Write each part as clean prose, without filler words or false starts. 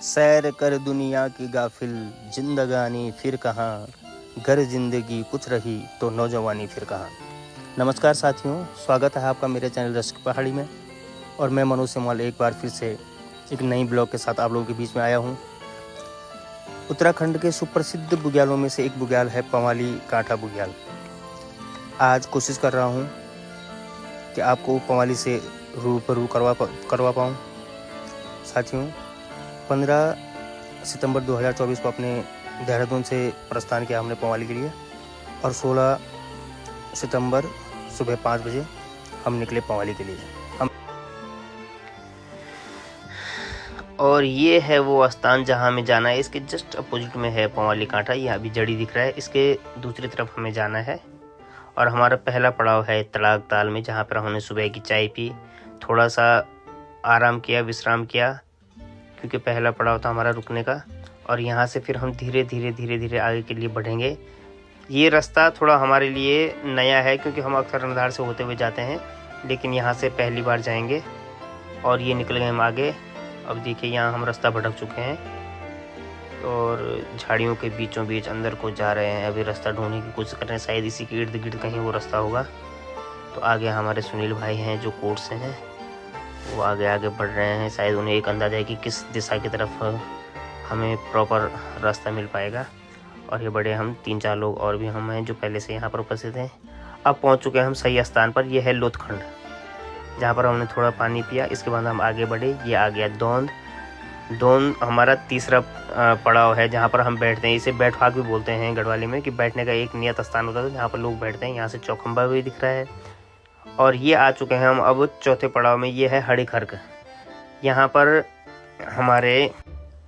सैर कर दुनिया की गाफिल, जिंदगानी फिर कहाँ, घर जिंदगी कुछ रही तो नौजवानी फिर कहाँ। नमस्कार साथियों, स्वागत है आपका मेरे चैनल रश्क पहाड़ी में। और मैं मनोज सेमवाल एक बार फिर से एक नई ब्लॉग के साथ आप लोगों के बीच में आया हूँ। उत्तराखंड के सुप्रसिद्ध बुग्यालों में से एक बुग्याल है पंवाली कांठा बुग्याल। आज कोशिश कर रहा हूँ कि आपको पंवाली से रूबरू करवा पाऊँ। साथियों, 15 सितंबर 2024 को अपने देहरादून से प्रस्थान किया हमने पंवाली के लिए, और 16 सितंबर सुबह 5 बजे हम निकले पंवाली के लिए। और ये है वो स्थान जहाँ हमें जाना है। इसके जस्ट अपोजिट में है पंवाली कांठा। ये अभी जड़ी दिख रहा है, इसके दूसरी तरफ हमें जाना है। और हमारा पहला पड़ाव है तड़ाग ताल में, जहाँ पर हमने सुबह की चाय पी, थोड़ा सा आराम किया, विश्राम किया, क्योंकि पहला पड़ाव था हमारा रुकने का। और यहाँ से फिर हम धीरे धीरे आगे के लिए बढ़ेंगे। ये रास्ता थोड़ा हमारे लिए नया है, क्योंकि हम अक्सर रंधार से होते हुए जाते हैं, लेकिन यहाँ से पहली बार जाएंगे। और ये निकल गए हम आगे। अब देखिए, यहाँ हम रास्ता भटक चुके हैं और झाड़ियों के बीचों बीच अंदर को जा रहे हैं। अभी रास्ता ढूंढने की कोशिश कर रहे हैं, शायद इसी के इर्द गिर्द कहीं वो रास्ता होगा। तो आगे हमारे सुनील भाई हैं जो कोर्ट से हैं, वो आगे बढ़ रहे हैं। शायद उन्हें एक अंदाजा है कि किस दिशा की तरफ हमें प्रॉपर रास्ता मिल पाएगा। और ये बड़े हम 3-4 लोग और भी हम हैं जो पहले से यहाँ पर उपस्थित हैं। अब पहुँच चुके हैं हम सही स्थान पर। यह है लोथखंड, जहाँ पर हमने थोड़ा पानी पिया। इसके बाद हम आगे बढ़े। ये आ गया दोंद हमारा तीसरा पड़ाव है, जहाँ पर हम बैठते हैं। इसे बैठवाक भी बोलते हैं गढ़वाली में, कि बैठने का एक नियत स्थान होता है जहाँ पर लोग बैठते हैं। यहाँ से चौखंबा भी दिख रहा है। और ये आ चुके हैं हम अब चौथे पड़ाव में। ये है हड़ीखर्क। यहाँ पर हमारे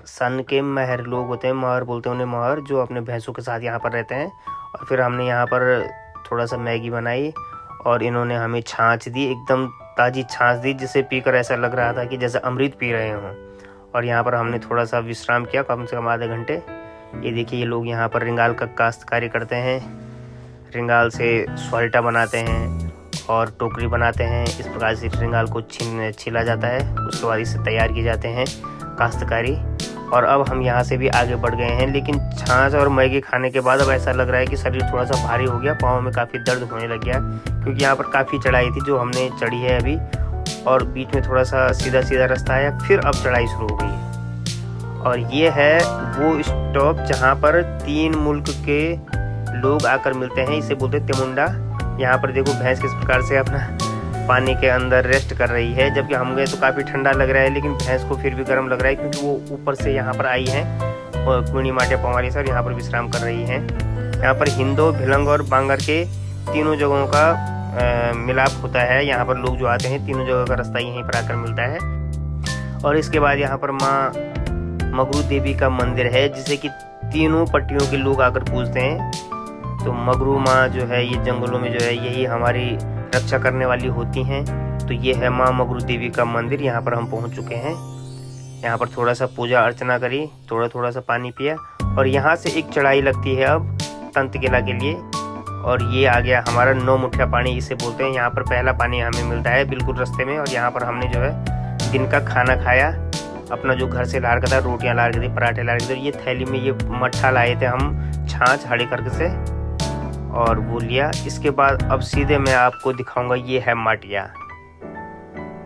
सन के महर लोग होते हैं, महर बोलते हैं उन्हें, महर, जो अपने भैंसों के साथ यहाँ पर रहते हैं। और फिर हमने यहाँ पर थोड़ा सा मैगी बनाई और इन्होंने हमें छाछ दी, एकदम ताज़ी छाछ दी, जिसे पीकर ऐसा लग रहा था कि जैसे अमृत पी रहे हों। और यहाँ पर हमने थोड़ा सा विश्राम किया, कम से कम आधे घंटे। ये देखिए, ये लोग यहाँ पर रिंगाल का काश्तकारी करते हैं। रिंगाल से स्वाल्टा बनाते हैं और टोकरी बनाते हैं। इस प्रकार से रिंगाल को छिला जाता है, उसके बाद इसे तैयार किए जाते हैं काश्तकारी। और अब हम यहाँ से भी आगे बढ़ गए हैं, लेकिन छाछ और मैगी खाने के बाद अब ऐसा लग रहा है कि शरीर थोड़ा सा भारी हो गया, पाँव में काफ़ी दर्द होने लग गया, क्योंकि यहाँ पर काफ़ी चढ़ाई थी जो हमने चढ़ी है अभी। और बीच में थोड़ा सा सीधा रास्ता है, फिर अब चढ़ाई शुरू हो गई है। और ये है वो स्टॉप जहाँ पर 3 मुल्क के लोग आकर मिलते हैं। इसे बोलते हैं तिमुंडा। यहाँ पर देखो, भैंस किस प्रकार से अपना पानी के अंदर रेस्ट कर रही है। जबकि हम गए तो काफ़ी ठंडा लग रहा है, लेकिन भैंस को फिर भी गर्म लग रहा है, क्योंकि वो ऊपर से यहाँ पर आई है और कुणी माटिया पंवाली सर यहाँ पर विश्राम कर रही हैं। यहाँ पर हिंदो, भिलंग और बांगर के तीनों जगहों का मिलाप होता है। यहाँ पर लोग जो आते हैं, तीनों जगह का रास्ता यहीं पर आकर मिलता है। और इसके बाद यहाँ पर माँ मगरू देवी का मंदिर है, जिसे कि तीनों पट्टियों के लोग आकर पूजते हैं। तो मगरू माँ जो है, ये जंगलों में जो है, यही हमारी रक्षा करने वाली होती हैं। तो ये है माँ मगरू देवी का मंदिर। यहाँ पर हम पहुँच चुके हैं। यहाँ पर थोड़ा सा पूजा अर्चना करी, थोड़ा सा पानी पिया। और यहाँ से एक चढ़ाई लगती है अब तंत किला के लिए। और ये आ गया हमारा 9 मुठिया पानी, इसे बोलते हैं। यहाँ पर पहला पानी हमें मिलता है बिल्कुल रास्ते में। और यहाँ पर हमने जो है दिन का खाना खाया, अपना जो घर से लार का था, रोटियाँ लार के थी, पराठे लार के थे। ये थैली में ये मट्ठा लाए थे हम, छाछ हड़ीखर्क से, और वो लिया। इसके बाद अब सीधे मैं आपको दिखाऊंगा, ये है माटिया।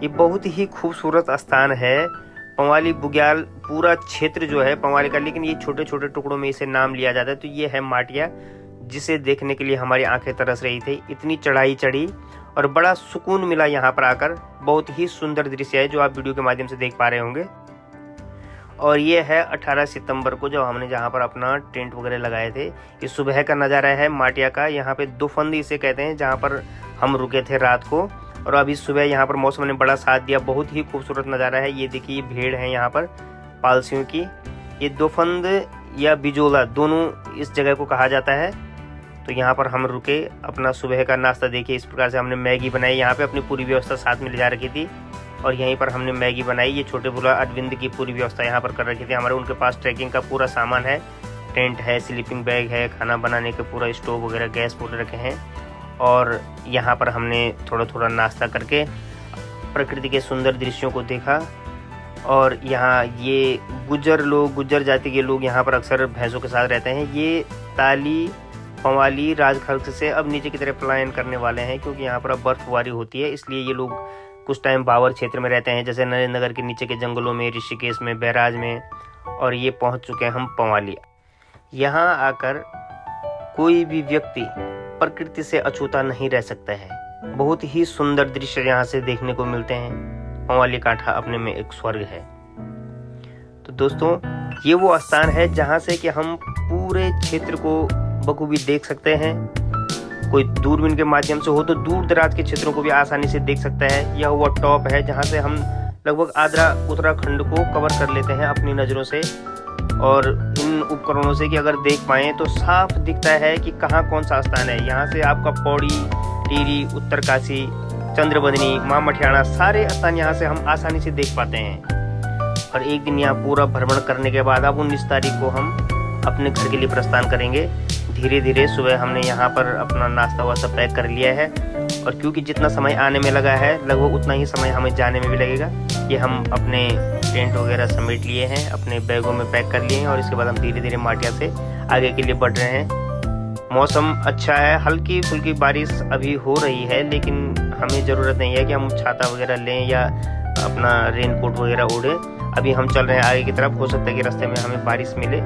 ये बहुत ही खूबसूरत स्थान है। पंवाली बुग्याल पूरा क्षेत्र जो है पंवाली का, लेकिन ये छोटे छोटे टुकड़ों में इसे नाम लिया जाता है। तो ये है माटिया, जिसे देखने के लिए हमारी आंखें तरस रही थी। इतनी चढ़ाई चढ़ी और बड़ा सुकून मिला यहाँ पर आकर। बहुत ही सुंदर दृश्य है जो आप वीडियो के माध्यम से देख पा रहे होंगे। और ये है 18 सितंबर को, जब हमने जहाँ पर अपना टेंट वगैरह लगाए थे। ये सुबह का नज़ारा है माटिया का। यहाँ पे दोफंद इसे कहते हैं, जहाँ पर हम रुके थे रात को। और अभी सुबह यहाँ पर मौसम ने बड़ा साथ दिया। बहुत ही खूबसूरत नज़ारा है। ये देखिए, ये भेड़ है यहाँ पर पालसियों की। ये दोफंद या बिजोला दोनों इस जगह को कहा जाता है। तो यहाँ पर हम रुके, अपना सुबह का नाश्ता देखिए। इस प्रकार से हमने मैगी बनाई। यहाँ पे अपनी पूरी व्यवस्था साथ में ले जा रखी थी, और यहीं पर हमने मैगी बनाई। ये छोटे बुला अरविंद की पूरी व्यवस्था यहाँ पर कर रखी थी। हमारे उनके पास ट्रैकिंग का पूरा सामान है, टेंट है, स्लीपिंग बैग है, खाना बनाने के पूरा स्टोव वगैरह, गैस पूरे रखे हैं। और यहाँ पर हमने थोड़ा नाश्ता करके प्रकृति के सुंदर दृश्यों को देखा। और यहाँ ये गुज्जर जाति के लोग यहाँ पर अक्सर भैंसों के साथ रहते हैं। ये ताली पंवाली राजखर्क से अब नीचे की तरफ पलायन करने वाले हैं, क्योंकि यहाँ पर अब बर्फबारी होती है, इसलिए ये लोग कुछ टाइम बावर क्षेत्र में रहते हैं, जैसे नरेंद्र नगर के नीचे के जंगलों में, ऋषिकेश में, बैराज में, और ये पहुँच चुके हैं हम पंवाली। यहाँ आकर कोई भी व्यक्ति प्रकृति से अछूता नहीं रह सकता है। बहुत ही सुंदर दृश्य यहाँ से देखने को मिलते हैं। पंवाली कांठा अपने में एक स्वर्ग है। तो दोस्तों, ये वो स्थान है जहाँ से कि हम पूरे क्षेत्र को बखूबी देख सकते हैं। कोई दूरबीन के माध्यम से हो तो दूर दराज के क्षेत्रों को भी आसानी से देख सकता है। यह वो टॉप है जहाँ से हम लगभग आधा उत्तराखंड को कवर कर लेते हैं अपनी नज़रों से, और इन उपकरणों से कि अगर देख पाएँ तो साफ दिखता है कि कहाँ कौन सा स्थान है। यहाँ से आपका पौड़ी, टिहरी, उत्तरकाशी, चंद्रबदनी, माँ मठियाना, सारे स्थान यहाँ से हम आसानी से देख पाते हैं। और एक दिन यहाँ पूरा भ्रमण करने के बाद अब 19 तारीख को हम अपने घर के लिए प्रस्थान करेंगे। धीरे धीरे सुबह हमने यहाँ पर अपना नाश्ता वास्ता पैक कर लिया है, और क्योंकि जितना समय आने में लगा है लगभग उतना ही समय हमें जाने में भी लगेगा। ये हम अपने टेंट वगैरह समेट लिए हैं, अपने बैगों में पैक कर लिए हैं, और इसके बाद हम धीरे धीरे माटिया से आगे के लिए बढ़ रहे हैं। मौसम अच्छा है, हल्की फुल्की बारिश अभी हो रही है, लेकिन हमें ज़रूरत नहीं है कि हम छाता वगैरह लें या अपना रेनकोट वगैरह ओढ़े। अभी हम चल रहे हैं आगे की तरफ, हो सकता है कि रास्ते में हमें बारिश मिले।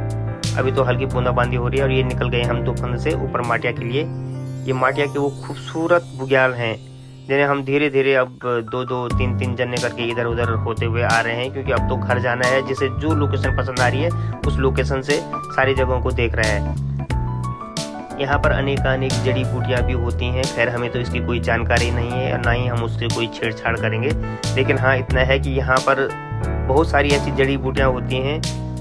अभी तो हल्की बूंदाबांदी हो रही है, और ये निकल गए हम दोपहर से ऊपर माटिया के लिए। ये माटिया के वो खूबसूरत बुग्याल हैं जिन्हें हम धीरे धीरे अब 2-2, 3-3 जने करके इधर उधर होते हुए आ रहे हैं, क्योंकि अब तो घर जाना है। जिसे जो लोकेशन पसंद आ रही है उस लोकेशन से सारी जगहों को देख रहे हैं। यहाँ पर अनेकानेक जड़ी बूटियाँ भी होती हैं। खैर हमें तो इसकी कोई जानकारी नहीं है, और ना ही हम उससे कोई छेड़छाड़ करेंगे। लेकिन हाँ, इतना है कि यहाँ पर बहुत सारी ऐसी जड़ी बूटियाँ होती हैं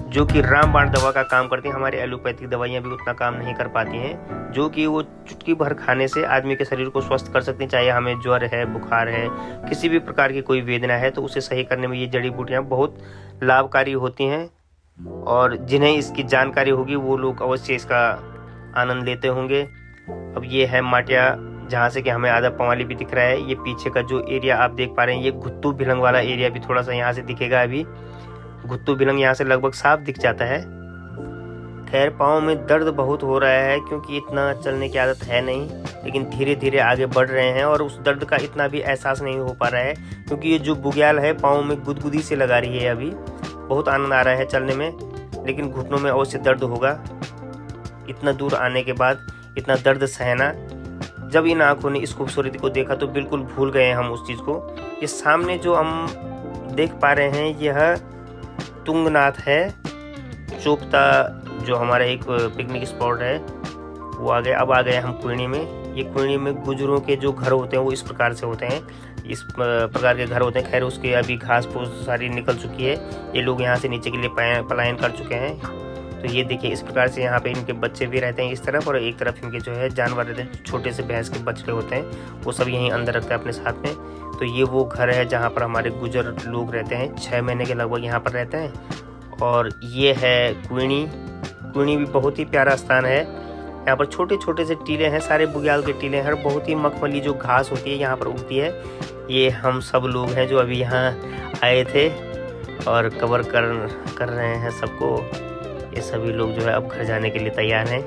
जो कि रामबाण दवा का काम करती हैं। हमारी एलोपैथिक दवाइयाँ भी उतना काम नहीं कर पाती हैं, जो कि वो चुटकी भर खाने से आदमी के शरीर को स्वस्थ कर सकती हैं। चाहे हमें ज्वर है, बुखार है, किसी भी प्रकार की कोई वेदना है, तो उसे सही करने में ये जड़ी बूटियाँ बहुत लाभकारी होती हैं। और जिन्हें इसकी जानकारी होगी वो लोग अवश्य इसका आनंद लेते होंगे। अब ये है माटिया, जहाँ से कि हमें आधा पंवाली भी दिख रहा है। ये पीछे का जो एरिया आप देख पा रहे हैं, ये घुत्तू भिलंग वाला एरिया भी थोड़ा सा यहाँ से दिखेगा। अभी घुत्तू भिलंग यहाँ से लगभग साफ दिख जाता है। खैर पाँव में दर्द बहुत हो रहा है, क्योंकि इतना चलने की आदत है नहीं, लेकिन धीरे धीरे आगे बढ़ रहे हैं, और उस दर्द का इतना भी एहसास नहीं हो पा रहा है, क्योंकि ये जो बुग्याल है पाँव में गुदगुदी से लगा रही है। अभी बहुत आनंद आ रहा है चलने में, लेकिन घुटनों में अवश्य दर्द होगा। इतना दूर आने के बाद इतना दर्द सहना, जब इन आंखों ने इस खूबसूरती को देखा तो बिल्कुल भूल गए हम उस चीज़ को। ये सामने जो हम देख पा रहे हैं, यह तुंगनाथ है। चोपता जो हमारा एक पिकनिक स्पॉट है वो आ गए। अब आ गए हम कुइणी में। ये कुइणी में गुजरों के जो घर होते हैं वो इस प्रकार से होते हैं, इस प्रकार के घर होते हैं। खैर उसके अभी घास फूस सारी निकल चुकी है, ये लोग यहाँ से नीचे के लिए पलायन कर चुके हैं। तो ये देखिए इस प्रकार से यहाँ पे इनके बच्चे भी रहते हैं इस तरफ, और एक तरफ इनके जो है जानवर रहते हैं, छोटे से भैंस के बछड़े होते हैं, वो सब यहीं अंदर रखते हैं अपने साथ में। तो ये वो घर है जहाँ पर हमारे गुजर लोग रहते हैं, 6 महीने के लगभग यहाँ पर रहते हैं। और ये है कुइणी। कुइणी भी बहुत ही प्यारा स्थान है। यहाँ पर छोटे छोटे से टीले हैं, सारे बुग्याल के टीले हैं, बहुत ही मखमली जो घास होती है यहाँ पर उगती है। ये हम सब लोग हैं जो अभी यहाँ आए थे और कवर कर रहे हैं सबको। ये सभी लोग जो है अब घर जाने के लिए तैयार हैं।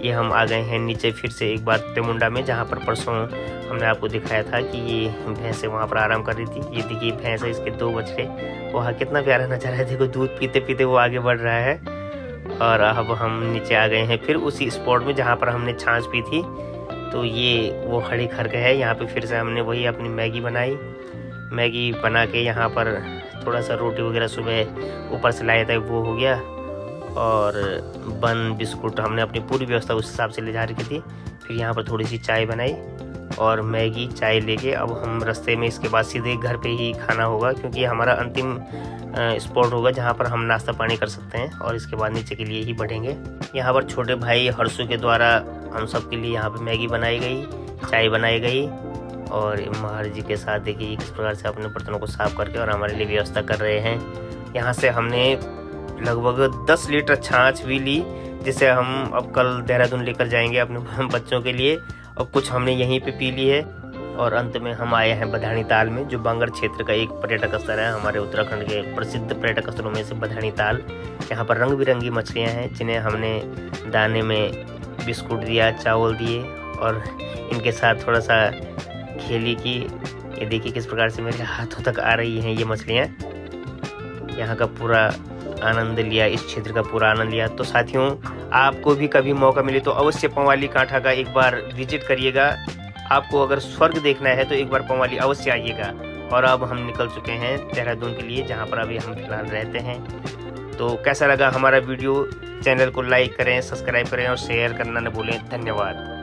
ये हम आ गए हैं नीचे फिर से एक बार पेमुंडा में, जहाँ पर परसों हमने आपको दिखाया था कि ये भैंसें वहाँ पर आराम कर रही थी। ये देखिए भैंस है, इसके 2 बछड़े, वहाँ कितना प्यारा नज़ारा है। देखो दूध पीते पीते वो आगे बढ़ रहा है। और अब हम नीचे आ गए हैं फिर उसी स्पॉट में जहाँ पर हमने छाछ पी थी। तो ये वो खड़ी खरक है। यहाँ पे फिर से हमने वही अपनी मैगी बनाई। मैगी बना के यहाँ पर थोड़ा सा रोटी वगैरह सुबह ऊपर से लाया था, वो हो गया। और बन बिस्कुट हमने अपनी पूरी व्यवस्था उस हिसाब से ले जा रखी थी। फिर यहाँ पर थोड़ी सी चाय बनाई और मैगी चाय लेके अब हम रास्ते में, इसके बाद सीधे घर पे ही खाना होगा, क्योंकि हमारा अंतिम स्पॉट होगा जहाँ पर हम नाश्ता पानी कर सकते हैं, और इसके बाद नीचे के लिए ही बढ़ेंगे। यहाँ पर छोटे भाई हर्षु के द्वारा हम सब के लिए यहाँ पर मैगी बनाई गई, चाय बनाई गई, और महार जी के साथ देखिए किस प्रकार से अपने बर्तनों को साफ करके और हमारे लिए व्यवस्था कर रहे हैं। यहाँ से हमने लगभग 10 लीटर छाछ भी ली, जिसे हम अब कल देहरादून लेकर जाएंगे अपने बच्चों के लिए, और कुछ हमने यहीं पे पी ली है। और अंत में हम आए हैं बधानी ताल में, जो बांगर क्षेत्र का एक पर्यटक स्थल है। हमारे उत्तराखंड के प्रसिद्ध पर्यटक स्थलों में से बधानी ताल। यहाँ पर रंग बिरंगी मछलियाँ हैं, जिन्हें हमने दाने में बिस्कुट दिया, चावल दिए और इनके साथ थोड़ा सा खेली की। ये देखिए किस प्रकार से मेरे हाथों तक आ रही हैं ये मछलियाँ। यहाँ का पूरा आनंद लिया, इस क्षेत्र का पूरा आनंद लिया। तो साथियों, आपको भी कभी मौका मिले तो अवश्य पंवाली कांठा का एक बार विजिट करिएगा। आपको अगर स्वर्ग देखना है तो एक बार पंवाली अवश्य आइएगा। और अब हम निकल चुके हैं देहरादून के लिए, जहाँ पर अभी हम फिलहाल रहते हैं। तो कैसा लगा हमारा वीडियो? चैनल को लाइक करें, सब्सक्राइब करें और शेयर करना न भूलें। धन्यवाद।